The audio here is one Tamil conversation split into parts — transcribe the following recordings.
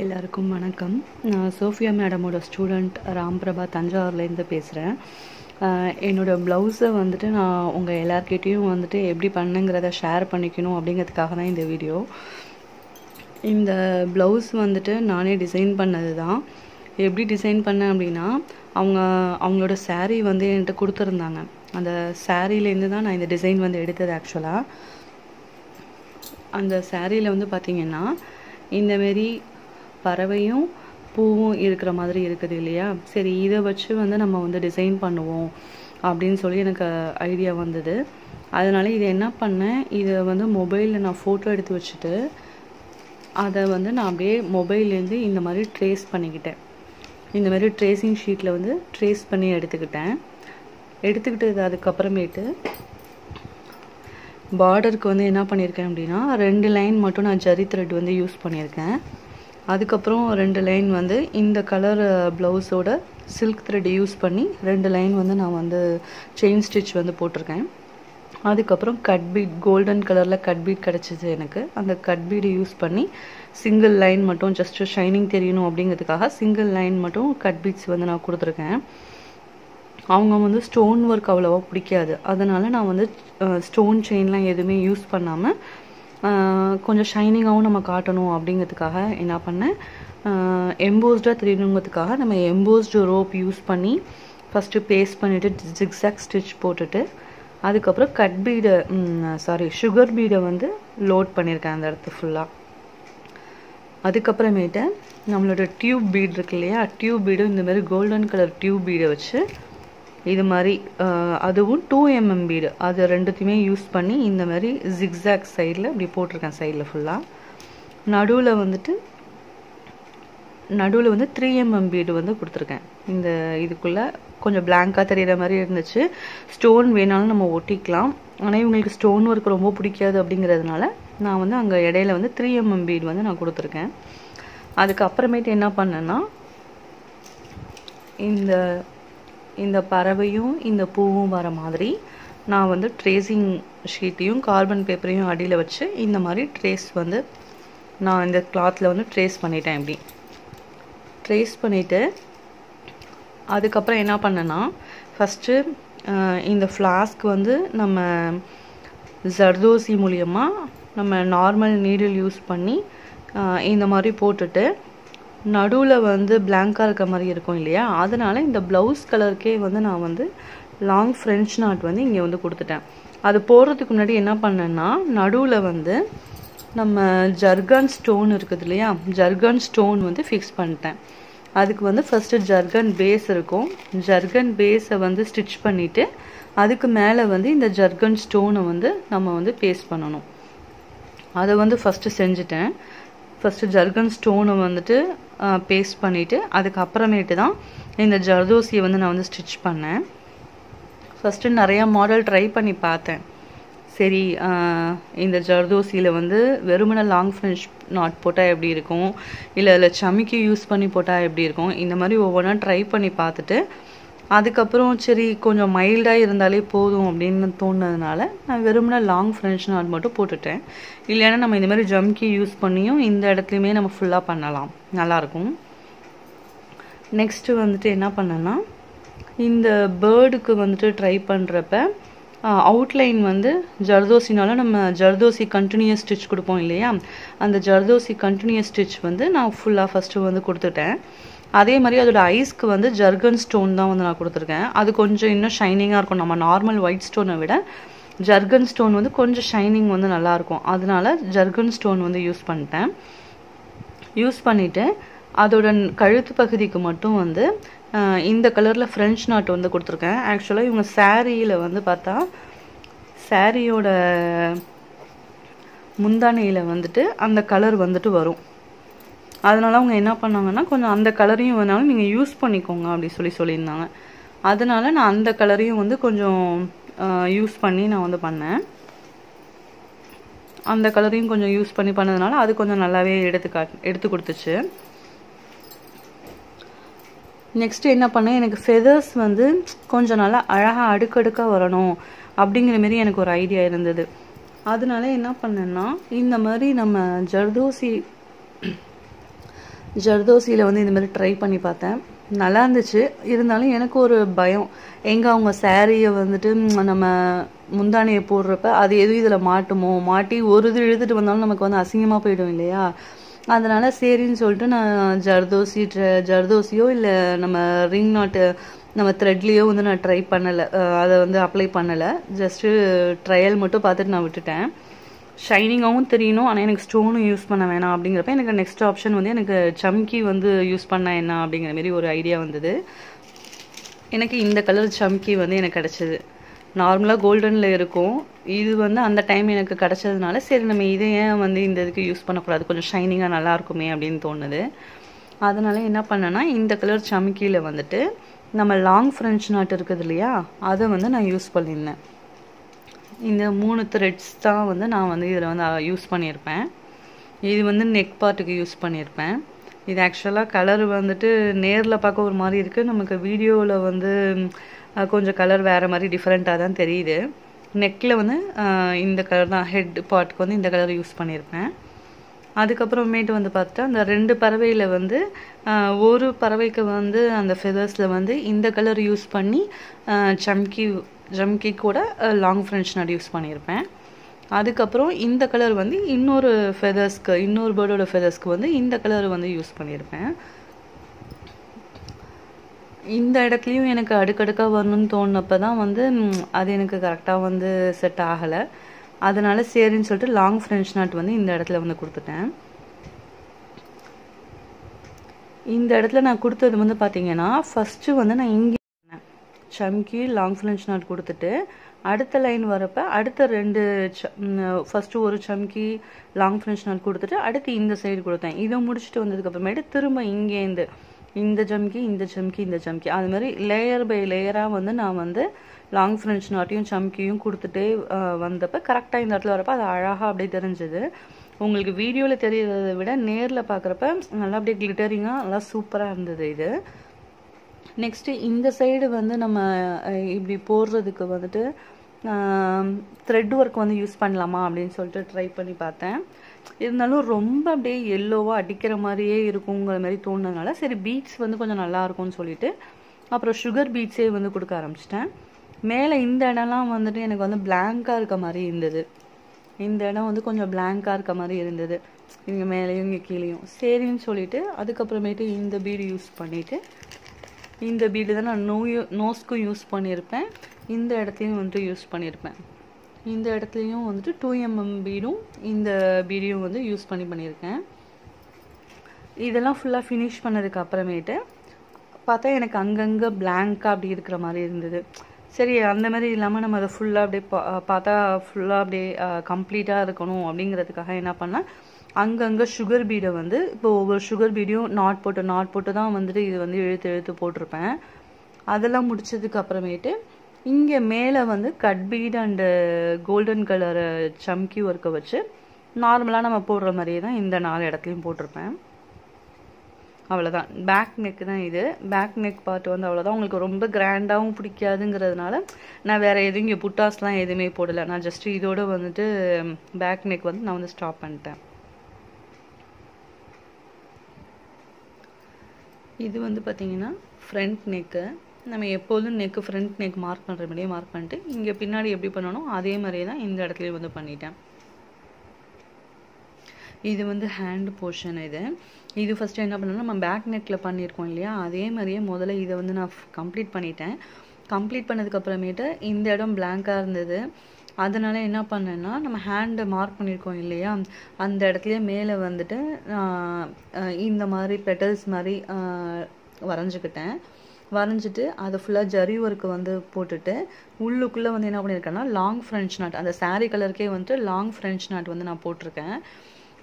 எல்லாருக்கும் வணக்கம். நான் சோஃபியா மேடமோட ஸ்டூடெண்ட் ராம்பிரபா தஞ்சாவூர்லேருந்து பேசுகிறேன். என்னோடய ப்ளவுஸை வந்துட்டு நான் உங்கள் எல்லார்கிட்டேயும் வந்துட்டு எப்படி பண்ணுங்கிறத ஷேர் பண்ணிக்கணும் அப்படிங்கிறதுக்காக தான் இந்த வீடியோ. இந்த ப்ளவுஸ் வந்துட்டு நானே டிசைன் பண்ணது தான். எப்படி டிசைன் பண்ணேன் அப்படின்னா, அவங்களோட saree வந்து என்கிட்ட கொடுத்துருந்தாங்க. அந்த சாரீலேருந்து தான் நான் இந்த டிசைன் வந்து எடுத்தது. ஆக்சுவலாக அந்த சாரியில் வந்து பார்த்திங்கன்னா இந்தமாரி பறவையும் பூவும் இருக்கிற மாதிரி இருக்குது இல்லையா. சரி, இதை வச்சு வந்து நம்ம வந்து டிசைன் பண்ணுவோம் அப்படின்னு சொல்லி எனக்கு ஐடியா வந்தது. அதனால் இதை என்ன பண்ணேன், இதை வந்து மொபைலில் நான் ஃபோட்டோ எடுத்து வச்சுட்டு அதை வந்து நான் அப்படியே மொபைல்லேருந்து இந்த மாதிரி ட்ரேஸ் பண்ணிக்கிட்டேன். இந்த மாதிரி ட்ரேசிங் ஷீட்டில் வந்து ட்ரேஸ் பண்ணி எடுத்துக்கிட்டது. அதுக்கப்புறமேட்டு பார்டருக்கு வந்து என்ன பண்ணியிருக்கேன் அப்படின்னா, 2 லைன் மட்டும் நான் ஜரி த்ரெட் வந்து யூஸ் பண்ணியிருக்கேன். அதுக்கப்புறம் 2 லைன் வந்து இந்த கலர் ப்ளவுஸோட சில்க் த்ரெட் யூஸ் பண்ணி 2 லைன் வந்து நான் வந்து செயின் ஸ்டிச் வந்து போட்டிருக்கேன். அதுக்கப்புறம் கட் பீட், கோல்டன் கலரில் கட் பீட் கிடச்சிது எனக்கு. அந்த கட் பீடு யூஸ் பண்ணி சிங்கிள் லைன் மட்டும் ஜஸ்ட்டு ஷைனிங் தெரியணும் அப்படிங்கிறதுக்காக சிங்கிள் லைன் மட்டும் கட் பீட்ஸ் வந்து நான் கொடுத்துருக்கேன். அவங்க வந்து ஸ்டோன் ஒர்க் அவ்வளோவா பிடிக்காது. அதனால் நான் வந்து ஸ்டோன் செயின்லாம் எதுவுமே யூஸ் பண்ணாமல் கொஞ்சம் ஷைனிங்காகவும் நம்ம காட்டணும் அப்படிங்கிறதுக்காக என்ன பண்ணேன், எம்போஸ்டாக தெரியணுங்கிறதுக்காக நம்ம எம்போஸ்டு ரோப் யூஸ் பண்ணி ஃபஸ்ட்டு பேஸ்ட் பண்ணிவிட்டு ஜிக்ஸாக் ஸ்டிச் போட்டுட்டு அதுக்கப்புறம் சுகர் பீடை வந்து லோட் பண்ணியிருக்கேன் அந்த இடத்து ஃபுல்லாக. அதுக்கப்புறமேட்டு நம்மளோட டியூப் பீட் இருக்கு இல்லையா, டியூப் பீடும் இந்தமாதிரி கோல்டன் கலர் டியூப் பீடை வச்சு இது மாதிரி அதுவும் 2mm பீடு, அது ரெண்டுத்தையுமே யூஸ் பண்ணி இந்த மாதிரி ஜிக்ஸாக் சைடில் இப்படி போட்டிருக்கேன். சைடில் ஃபுல்லாக நடுவில் வந்து 3mm பீடு வந்து கொடுத்துருக்கேன். இந்த இதுக்குள்ளே கொஞ்சம் பிளாங்காக தெரிகிற மாதிரி இருந்துச்சு. ஸ்டோன் வேணாலும் நம்ம ஒட்டிக்கலாம், ஆனால் இவங்களுக்கு ஸ்டோன் ஒர்க் ரொம்ப பிடிக்காது அப்படிங்கிறதுனால நான் வந்து அங்கே இடையில வந்து 3mm பீடு வந்து நான் கொடுத்துருக்கேன். அதுக்கப்புறமேட்டு என்ன பண்ணேன்னா, இந்த பறவையும் இந்த பூவும் வர மாதிரி நான் வந்து ட்ரேசிங் ஷீட்டையும் கார்பன் பேப்பரையும் அடியில் வச்சு இந்த மாதிரி ட்ரேஸ் வந்து நான் இந்த கிளாத்தில் வந்து ட்ரேஸ் பண்ணிட்டேன். இப்படி ட்ரேஸ் பண்ணிவிட்டு அதுக்கப்புறம் என்ன பண்ணேன்னா, ஃபஸ்ட்டு இந்த ஃப்ளாஸ்க் வந்து நம்ம ஜர்தோசி மூலியமாக நம்ம நார்மல் நீடில் யூஸ் பண்ணி இந்த மாதிரி போட்டுட்டு நடுவில் வந்து பிளாங்காக இருக்க மாதிரி இருக்கும் இல்லையா, அதனால் இந்த ப்ளவுஸ் கலருக்கே வந்து நான் வந்து லாங் ஃப்ரெஞ்ச் நாட் வந்து இங்கே வந்து கொடுத்துட்டேன். அது போடுறதுக்கு முன்னாடி என்ன பண்ணேன்னா, நடுவில் வந்து நம்ம ஜர்கன் ஸ்டோன் இருக்குது இல்லையா, ஜர்கன் ஸ்டோன் வந்து ஃபிக்ஸ் பண்ணிட்டேன். அதுக்கு வந்து ஃபஸ்ட்டு ஜர்கன் பேஸ் இருக்கும், ஜர்கன் பேஸை வந்து ஸ்டிச் பண்ணிவிட்டு அதுக்கு மேலே வந்து இந்த ஜர்கன் ஸ்டோனை வந்து நம்ம வந்து பேஸ்ட் பண்ணணும். அதை வந்து ஃபஸ்ட்டு செஞ்சுட்டேன். ஃபஸ்ட்டு ஜர்கன் ஸ்டோனை வந்துட்டு பேஸ்ட் பண்ணிவிட்டு அதுக்கப்புறமேட்டு தான் இந்த ஜர்தோசியை வந்து நான் வந்து ஸ்டிச் பண்ணேன். ஃபஸ்ட்டு நிறையா மாடல் ட்ரை பண்ணி பார்த்தேன். சரி, இந்த ஜர்தோசியில் வந்து வெறுமனை லாங் ஃப்ரெஞ்ச் நாட் போட்டால் எப்படி இருக்கும், இல்லை அதில் சமிக்கி யூஸ் பண்ணி போட்டால் எப்படி இருக்கும், இந்த மாதிரி ஒவ்வொன்றா ட்ரை பண்ணி பார்த்துட்டு அதுக்கப்புறம் சரி கொஞ்சம் மைல்டாக இருந்தாலே போதும் அப்படின்னு தோணுனதுனால நான் வெறுமனே லாங் ஃப்ரெஞ்ச் நாட் மட்டும் போட்டுட்டேன். இல்லைன்னா நம்ம இந்த மாதிரி ஜம்கி யூஸ் பண்ணியும் இந்த இடத்துலையுமே நம்ம ஃபுல்லாக பண்ணலாம், நல்லாயிருக்கும். நெக்ஸ்ட்டு வந்துட்டு என்ன பண்ணேன்னா, இந்த பேர்டுக்கு வந்துட்டு ட்ரை பண்ணுறப்ப அவுட்லைன் வந்து ஜர்தோசினால நம்ம ஜர்தோசி கண்டினியூஸ் ஸ்டிச் கொடுப்போம் இல்லையா, அந்த ஜர்தோசி கண்டினியூஸ் ஸ்டிச் வந்து நான் ஃபுல்லாக ஃபஸ்ட்டு வந்து கொடுத்துட்டேன். அதே மாதிரி அதோட ஐஸ்க்கு வந்து ஜர்கன் ஸ்டோன் தான் வந்து நான் கொடுத்துருக்கேன். அது கொஞ்சம் இன்னும் ஷைனிங்காக இருக்கும். நம்ம நார்மல் ஒயிட் ஸ்டோனை விட ஜர்கன் ஸ்டோன் வந்து கொஞ்சம் ஷைனிங் வந்து நல்லாயிருக்கும். அதனால ஜர்கன் ஸ்டோன் வந்து யூஸ் பண்ணிவிட்டு அதோட கழுத்து பகுதிக்கு மட்டும் வந்து இந்த கலரில் ஃப்ரெஞ்ச் நாட் வந்து கொடுத்துருக்கேன். ஆக்சுவலாக இவங்க சாரியில் வந்து பார்த்தா சாரியோட முந்தானையில் வந்துட்டு அந்த கலர் வந்துட்டு வரும். அதனால அவங்க என்ன பண்ணாங்கன்னா, கொஞ்சம் அந்த கலரையும் வேணாலும் நீங்கள் யூஸ் பண்ணிக்கோங்க அப்படி சொல்லியிருந்தாங்க. அதனால நான் அந்த கலரையும் வந்து கொஞ்சம் யூஸ் பண்ணி நான் வந்து பண்ணேன். அந்த கலரையும் கொஞ்சம் யூஸ் பண்ணி பண்ணதுனால அது கொஞ்சம் நல்லாவே எடுத்து கொடுத்துச்சு. நெக்ஸ்ட்டு என்ன பண்ணேன், எனக்கு ஃபெதர்ஸ் வந்து கொஞ்சம் நல்லா அழகாக அடுக்கடுக்காக வரணும் அப்படிங்கிற மாரி எனக்கு ஒரு ஐடியா இருந்தது. அதனால என்ன பண்ணேன்னா, இந்த மாதிரி நம்ம ஜர்தோசி ஜர்தோசியில் வந்து இந்த மாதிரி ட்ரை பண்ணி பார்த்தேன், நல்லா இருந்துச்சு. இருந்தாலும் எனக்கு ஒரு பயம், எங்கே அவங்க சாரியை வந்துட்டு நம்ம முந்தானையை போடுறப்ப அது எதுவும் இதில் மாட்டுமோ, மாட்டி ஒரு இது இழுத்துட்டு வந்தாலும் நமக்கு வந்து அசிங்கமாக போயிடும் இல்லையா. அதனால சரின்னு சொல்லிட்டு நான் ஜர்தோசியோ இல்லை நம்ம ரிங் நாட்டு நம்ம த்ரெட்லேயோ வந்து நான் ட்ரை பண்ணலை, அதை வந்து அப்ளை பண்ணலை. ஜஸ்ட்டு ட்ரையல் மட்டும் பார்த்துட்டு நான் விட்டுட்டேன். ஷைனிங்காகவும் தெரியணும், ஆனால் எனக்கு ஸ்டோனும் யூஸ் பண்ண வேணாம் அப்படிங்கிறப்ப எனக்கு நெக்ஸ்ட் ஆப்ஷன் வந்து எனக்கு சம்கி வந்து யூஸ் பண்ண என்ன அப்படிங்கிற மாரி ஒரு ஐடியா வந்தது. எனக்கு இந்த கலர் சம்கி வந்து எனக்கு கிடச்சிது. நார்மலாக கோல்டனில் இருக்கும், இது வந்து அந்த டைம் எனக்கு கிடச்சதுனால சரி நம்ம இதை ஏன் வந்து இந்த இதுக்கு யூஸ் பண்ணக்கூடாது, கொஞ்சம் ஷைனிங்காக நல்லா இருக்குமே அப்படின்னு தோணுது. அதனால என்ன பண்ணேன்னா இந்த கலர் சம்கியில் வந்துட்டு நம்ம லாங் ஃப்ரெஞ்ச் நாட் இருக்குது இல்லையா, அதை வந்து நான் யூஸ் பண்ணியிருந்தேன். இந்த 3 த்ரெட்ஸ் தான் வந்து நான் வந்து இதில் வந்து யூஸ் பண்ணியிருப்பேன். இது வந்து நெக் பார்ட்டுக்கு யூஸ் பண்ணியிருப்பேன். இது ஆக்சுவலாக கலர் வந்துட்டு நேரில் பார்க்க ஒரு மாதிரி இருக்குது, நமக்கு வீடியோவில் வந்து கொஞ்சம் கலர் வேறு மாதிரி டிஃப்ரெண்ட்டாக தான் தெரியுது. நெக்கில் வந்து இந்த கலர் தான், ஹெட் பார்ட்டுக்கு வந்து இந்த கலர் யூஸ் பண்ணியிருப்பேன். அதுக்கப்புறமேட்டு வந்து பார்த்துட்டா அந்த 2 பறவையில் வந்து ஒரு பறவைக்கு வந்து அந்த ஃபெதர்ஸில் வந்து இந்த கலர் யூஸ் பண்ணி ஜம்கி கூட லாங் ஃப்ரெஞ்ச் நாட் யூஸ் பண்ணியிருப்பேன். அதுக்கப்புறம் இந்த கலர் வந்து இன்னொரு பேர்டோட ஃபெதர்ஸ்க்கு வந்து இந்த கலர் வந்து யூஸ் பண்ணியிருப்பேன். இந்த இடத்துலையும் எனக்கு அடுக்கடுக்காக வரணும்னு தோணுனப்போ தான் வந்து அது எனக்கு கரெக்டாக வந்து செட் ஆகலை. அதனால சரின்னு சொல்லிட்டு லாங் ஃப்ரெஞ்ச் நாட் வந்து இந்த இடத்துல வந்து கொடுத்துட்டேன். இந்த இடத்துல நான் கொடுத்தது வந்து பார்த்தீங்கன்னா ஃபஸ்ட்டு வந்து நான் இங்கே சம்கி லாங் ஃப்ரெஞ்ச் நாட் கொடுத்துட்டு அடுத்த லைன் வரப்போ அடுத்த 2 ஃபஸ்ட்டு ஒரு சம்கி லாங் ஃப்ரெஞ்ச் நாட் கொடுத்துட்டு அடுத்து இந்த சைடு கொடுத்தேன். இதை முடிச்சுட்டு வந்ததுக்கப்புறமேட்டு திரும்ப இங்கேருந்து இந்த ஜம்கி அது மாதிரி லேயர் பை லேயராக வந்து நான் வந்து லாங் ஃப்ரெஞ்ச் நாட்டையும் சம்கியும் கொடுத்துட்டே வந்தப்போ கரெக்டாக இந்த இடத்துல வரப்போ அது அழகாக அப்படியே தெரிஞ்சுது. உங்களுக்கு வீடியோவில் தெரியறதை விட நேரில் பார்க்குறப்ப நல்லா அப்படியே கிளிட்டரிங்காக நல்லா சூப்பராக இருந்தது இது. நெக்ஸ்ட்டு இந்த சைடு வந்து நம்ம இப்படி போடுறதுக்கு வந்துட்டு த்ரெட் ஒர்க் வந்து யூஸ் பண்ணலாமா அப்படின்னு சொல்லிட்டு ட்ரை பண்ணி பார்த்தேன். இருந்தாலும் ரொம்ப அப்படியே எல்லோவாக அடிக்கிற மாதிரியே இருக்குங்கிற மாதிரி தோணுனதுனால சரி பீட்ஸ் வந்து கொஞ்சம் நல்லா இருக்கும்னு சொல்லிட்டு அப்புறம் சுகர் பீட்ஸே வந்து கொடுக்க ஆரம்பிச்சிட்டேன். மேலே இந்த இடம்லாம் வந்துட்டு எனக்கு வந்து பிளாங்காக இருக்க மாதிரி இருந்தது. இந்த இடம் வந்து கொஞ்சம் பிளாங்காக இருக்க மாதிரி இருந்தது, இங்கே மேலேயும் இங்கே கீழேயும். சரின்னு சொல்லிட்டு அதுக்கப்புறமேட்டு இந்த பீடு யூஸ் பண்ணிவிட்டு இந்த பீடு தான் நான் நோஸ்க்கும் யூஸ் பண்ணியிருப்பேன், இந்த இடத்துலையும் வந்துட்டு யூஸ் பண்ணியிருப்பேன். இந்த இடத்துலையும் வந்துட்டு 2mm பீடும் இந்த பீடையும் வந்து யூஸ் பண்ணியிருக்கேன். இதெல்லாம் ஃபுல்லாக ஃபினிஷ் பண்ணதுக்கு அப்புறமேட்டு பார்த்தா எனக்கு அங்கங்கே பிளாங்காக அப்படி இருக்கிற மாதிரி இருந்தது. சரி அந்த மாதிரி இல்லாமல் நம்ம அதை ஃபுல்லாக அப்படியே பார்த்தா ஃபுல்லாக அப்படியே கம்ப்ளீட்டாக இருக்கணும் அப்படிங்கிறதுக்காக என்ன பண்ணேன், அங்கங்கே சுகர் பீடை வந்து இப்போ ஒவ்வொரு சுகர் பீடையும் நாட் போட்டு தான் வந்துட்டு இது வந்து இழுத்து போட்டிருப்பேன். அதெல்லாம் முடிச்சதுக்கு அப்புறமேட்டு இங்கே மேலே வந்து cut bead and golden colour சம்கி ஒர்க்கை வச்சு நார்மலாக நம்ம போடுற மாதிரியே தான் இந்த 4 இடத்துலையும் போட்டிருப்பேன். அவ்வளோதான், பேக் நெக் தான் இது. பேக் நெக் பார்ட் வந்து அவ்வளோதான். உங்களுக்கு ரொம்ப கிராண்டாகவும் பிடிக்காதுங்கிறதுனால நான் வேறு எதுவும் இங்கே புட்டாஸ்லாம் எதுவுமே போடலை. நான் ஜஸ்ட்டு இதோடு வந்துட்டு பேக் நெக் வந்து நான் வந்து ஸ்டாப் பண்ணிட்டேன். இது வந்து பார்த்திங்கன்னா ஃப்ரண்ட் நெக்கு. நம்ம எப்போதும் ஃப்ரண்ட் நெக் மார்க் பண்ணுற மாதிரியே மார்க் பண்ணிட்டு இங்கே பின்னாடி எப்படி பண்ணணும் அதே மாதிரியே தான் இந்த இடத்துலையும் வந்து பண்ணிட்டேன். இது வந்து ஹேண்ட் போர்ஷன். இது ஃபஸ்ட்டு என்ன பண்ணணும், நம்ம பேக் நெக்கில் பண்ணியிருக்கோம் இல்லையா, அதே மாதிரியே முதல்ல இதை வந்து நான் கம்ப்ளீட் பண்ணிட்டேன். கம்ப்ளீட் பண்ணதுக்கப்புறமேட்டு இந்த இடம் பிளாங்காக இருந்தது. அதனால என்ன பண்ணேன்னா நம்ம ஹேண்டை மார்க் பண்ணியிருக்கோம் இல்லையா, அந்த இடத்துலையே மேலே வந்துட்டு இந்த மாதிரி பெட்டல்ஸ் மாதிரி வரைஞ்சிட்டு அதை ஃபுல்லாக ஜரி ஒர்க்கு வந்து போட்டுட்டு உள்ளுக்குள்ளே வந்து என்ன பண்ணியிருக்கேன்னா லாங் ஃப்ரெஞ்ச் நாட், அந்த சாரீ கலருக்கே வந்துட்டு லாங் ஃப்ரெஞ்ச் நாட் வந்து நான் போட்டிருக்கேன்.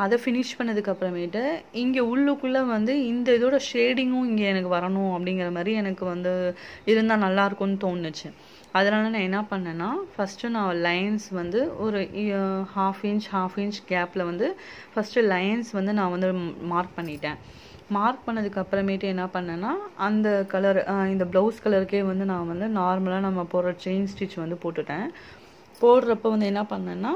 அதை ஃபினிஷ் பண்ணதுக்கப்புறமேட்டு இங்கே உள்ளுக்குள்ளே வந்து இந்த இதோட ஷேடிங்கும் இங்கே எனக்கு வரணும் அப்படிங்கிற மாதிரி எனக்கு வந்து இருந்தால் நல்லாயிருக்கும்னு தோணுச்சு. அதனால் நான் என்ன பண்ணேன்னா ஃபஸ்ட்டு நான் லைன்ஸ் வந்து ஒரு ஹாஃப் இன்ச் கேப்பில் வந்து ஃபஸ்ட்டு லைன்ஸ் வந்து நான் வந்து மார்க் பண்ணிட்டேன். மார்க் பண்ணதுக்கப்புறமேட்டு என்ன பண்ணேன்னா அந்த கலர் இந்த ப்ளவுஸ் கலருக்கே வந்து நான் வந்து நார்மலாக நம்ம போடுற செயின் ஸ்டிச் வந்து போட்டுட்டேன். போடுறப்ப வந்து என்ன பண்ணேன்னா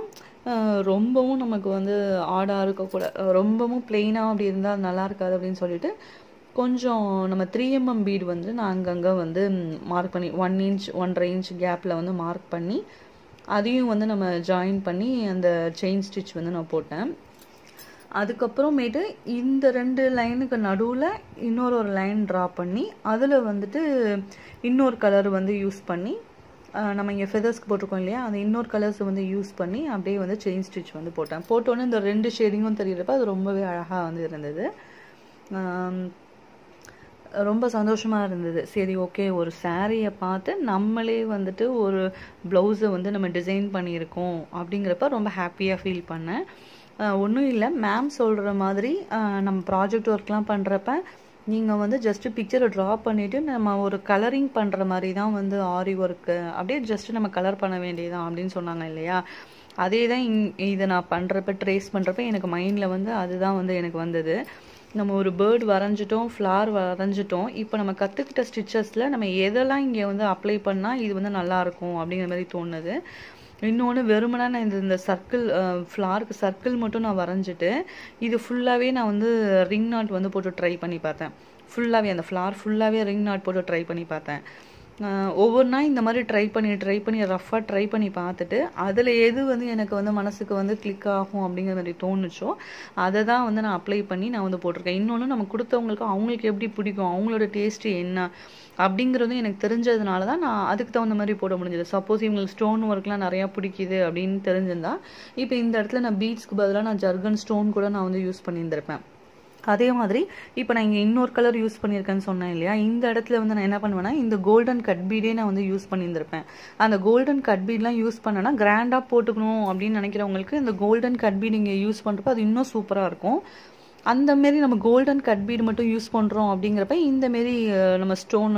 ரொம்பவும் நமக்கு வந்து ஆடாக இருக்கக்கூடாது, ரொம்பவும் பிளெயினாக அப்படி இருந்தால் நல்லா இருக்காது அப்படின்னு சொல்லிட்டு கொஞ்சம் நம்ம 3mm பீடு வந்து நான் அங்கங்கே வந்து மார்க் பண்ணி 1 இன்ச் 1.5 இன்ச் கேப்பில் வந்து மார்க் பண்ணி அதையும் வந்து நம்ம ஜாயின் பண்ணி அந்த செயின் ஸ்டிச் வந்து நான் போட்டேன். அதுக்கப்புறமேட்டு இந்த 2 லைனுக்கு நடுவில் இன்னொரு லைன் ட்ரா பண்ணி அதில் வந்துட்டு இன்னொரு கலர் வந்து யூஸ் பண்ணி நம்ம இங்கே ஃபெதர்ஸ்க்கு போட்டிருக்கோம் இல்லையா, அந்த இன்னொரு கலர்ஸ் வந்து யூஸ் பண்ணி அப்படியே வந்து செயின் ஸ்டிச் வந்து போட்டேன். போட்டோன்னே இந்த 2 ஷேடிங்கும் தெரியிறப்ப அது ரொம்பவே அழகாக வந்து இருந்தது. ரொம்ப சந்தோஷமாக இருந்தது. சரி ஓகே, ஒரு சாரியை பார்த்து நம்மளே வந்துட்டு ஒரு ப்ளவுஸை வந்து நம்ம டிசைன் பண்ணியிருக்கோம் அப்படிங்கிறப்ப ரொம்ப ஹாப்பியாக ஃபீல் பண்ணேன். ஒன்றும் இல்லை, மேம் சொல்கிற மாதிரி நம்ம ப்ராஜெக்ட் ஒர்க்லாம் பண்ணுறப்ப நீங்கள் வந்து ஜஸ்ட்டு பிக்சரை ட்ரா பண்ணிவிட்டு நம்ம ஒரு கலரிங் பண்ணுற மாதிரி தான் வந்து ஆரி ஒர்க்கு அப்படியே ஜஸ்ட்டு நம்ம கலர் பண்ண வேண்டியதான் அப்படின்னு சொன்னாங்க இல்லையா. அதே தான் இதை நான் பண்ணுறப்ப ட்ரேஸ் பண்ணுறப்ப எனக்கு மைண்டில் வந்து அதுதான் வந்து எனக்கு வந்தது. நம்ம ஒரு பேர்ட் வரைஞ்சிட்டோம், ஃப்ளார் வரைஞ்சிட்டோம், இப்போ நம்ம கற்றுக்கிட்ட ஸ்டிச்சஸில் நம்ம எதெல்லாம் இங்கே வந்து அப்ளை பண்ணால் இது வந்து நல்லாயிருக்கும் அப்படிங்கிற மாதிரி தோணுது. இன்னொன்று வெறுமனா நான் இந்த சர்க்கிள் ஃப்ளாருக்கு சர்க்கிள் மட்டும் நான் வரைஞ்சிட்டு இது ஃபுல்லாகவே நான் வந்து ரிங் நாட் வந்து போட்டு ட்ரை பண்ணி பார்த்தேன். ஃபுல்லாகவே அந்த ஃப்ளார் ஃபுல்லாகவே ரிங் நாட் போட்டு ட்ரை பண்ணி பார்த்தேன். ஒவ்வொரு நாள் இந்த மாதிரி ட்ரை பண்ணி ரஃபாக ட்ரை பண்ணி பார்த்துட்டு அதில் எது வந்து எனக்கு வந்து மனசுக்கு வந்து கிளிக் ஆகும் அப்படிங்கிற மாதிரி தோணுச்சோ அதை தான் வந்து நான் அப்ளை பண்ணி நான் வந்து போட்டிருக்கேன். இன்னொன்று நம்ம கொடுத்தவங்களுக்கு அவங்களுக்கு எப்படி பிடிக்கும், அவங்களோட டேஸ்ட்டு என்ன அப்படிங்கிறதும் எனக்கு தெரிஞ்சதுனால தான் நான் அதுக்கு தகுந்த மாதிரி போட முடிஞ்சது. சப்போஸ் இவங்களுக்கு ஸ்டோன் ஒர்க்லாம் நிறையா பிடிக்குது அப்படின்னு தெரிஞ்சிருந்தா இப்போ இந்த இடத்துல நான் பீட்ஸ்க்கு பதிலாக நான் ஜர்கன் ஸ்டோன் கூட நான் வந்து யூஸ் பண்ணியிருந்திருப்பேன். அதே மாதிரி இப்போ நான் இங்கே இன்னொரு கலர் யூஸ் பண்ணியிருக்கேன்னு சொன்னேன் இல்லையா, இந்த இடத்துல வந்து நான் என்ன பண்ணுவேன்னா இந்த கோல்டன் கட் பீடே நான் வந்து யூஸ் பண்ணியிருந்திருப்பேன். அந்த கோல்டன் கட் பீட்லாம் யூஸ் பண்ணேன்னா கிராண்டாக போட்டுக்கணும் அப்படின்னு நினைக்கிறவங்களுக்கு இந்த கோல்டன் கட் பீட் இங்கே யூஸ் பண்ணுறப்ப அது இன்னும் சூப்பராக இருக்கும். அந்தமாரி நம்ம கோல்டன் கட் பீடு மட்டும் யூஸ் பண்ணுறோம் அப்படிங்கிறப்ப இந்தமாரி நம்ம ஸ்டோன்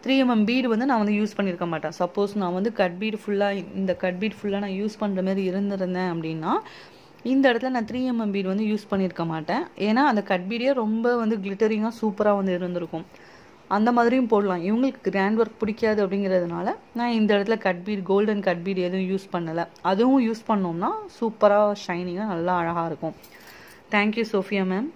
3mm பீடு வந்து நான் வந்து யூஸ் பண்ணியிருக்க மாட்டேன். சப்போஸ் நான் வந்து கட் பீடு ஃபுல்லாக இந்த கட் பீட் ஃபுல்லாக நான் யூஸ் பண்ணுற மாதிரி இருந்திருந்தேன் அப்படின்னா இந்த இடத்துல நான் 3mm பீடு வந்து யூஸ் பண்ணியிருக்க மாட்டேன். ஏன்னா அந்த கட் பீடே ரொம்ப வந்து கிளிட்டரிங்காக சூப்பராக வந்து இருந்திருக்கும். அந்த மாதிரியும் போடலாம். இவங்களுக்கு கிராண்ட் ஒர்க் பிடிக்காது அப்படிங்கிறதுனால நான் இந்த இடத்துல cut bead golden cut bead எதுவும் யூஸ் பண்ணலை. அதுவும் யூஸ் பண்ணோம்னா சூப்பராக ஷைனிங்காக நல்லா அழகாக இருக்கும். Thank you Sophia ma'am.